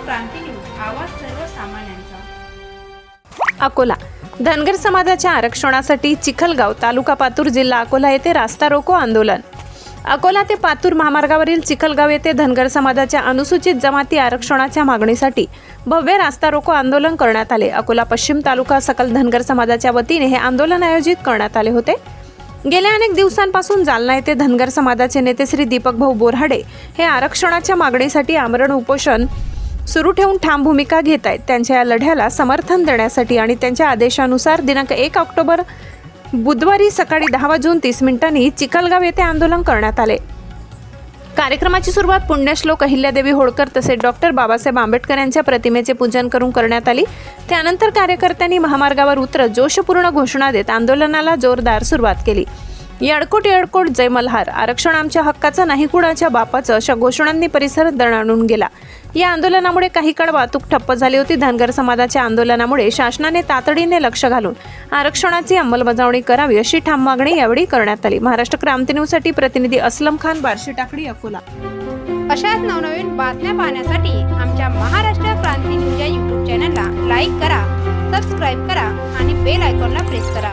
क्रांती news, आवाज सर्वसामान्यांचा। अकोला धनगर समाजाच्या आरक्षणासाठी चिखलगाव, तालुका पातूर, जिल्हा अकोला येथे रास्ता रोको आंदोलन। अकोला ते पातूर महामार्गावरील चिखलगाव येथे धनगर समाजाच्या अनुसूचित जमाती आरक्षणाच्या मागणीसाठी भव्य रास्ता रोको आंदोलन करण्यात आले। अकोला पश्चिम तालुका सकल धनगर समाजाच्या वतीने हे आंदोलन आयोजित करण्यात आले होते। गेल्या अनेक दिवसांपासून जालना येथे धनगर समाजाचे नेते श्री दीपक भाऊ बोराडे हे आरक्षणाच्या मागणीसाठी आमरण उपोषण सुरू ठेवून ठाम भूमिका घेत आहेत। त्यांच्या या लढ्याला समर्थन देण्यासाठी आणि त्यांच्या आदेशानुसार दिनांक 1 ऑक्टोबर बुधवारी सकाळी 10:30 चिखलगाव येथे आंदोलन करण्यात आले। कार्यक्रमाची सुरुवात पुण्यश्लोक अहिल्यादेवी होळकर तसेच डॉक्टर बाबासाहेब आंबेडकर यांच्या प्रतिमेचे पूजन करून करण्यात आली। त्यानंतर कार्यकर्त्यांनी महामार्गावर उतरत जोशपूर्ण घोषणा देत आंदोलनाला जोरदार सुरुवात केली। येडकोट येडकोट जय मल्हार, आरक्षण आमच्या हक्काचं नाही कुणाच्या बापाचं, अशा घोषणांनी परिसर दणाणून गेला। या आंदोलनामुळे काही काळ वाहतूक ठप्प झाली होती। धनगर समाजाच्या आंदोलनामुळे शासनाने तातडीने लक्ष घालून आरक्षणाची अंमलबजावणी करावी अशी ठाम मागणी यावेळी करण्यात आली। महाराष्ट्र क्रांती न्यूजसाठी प्रतिनिधी असलम खान, बार्शी टाकळी, अकोला। अशाच नवनवीन बातम्या पाहण्यासाठी आमच्या महाराष्ट्र क्रांती न्यूज या YouTube चॅनलला लाईक करा, सबस्क्राईब करा आणि बेल आयकॉनला प्रेस करा।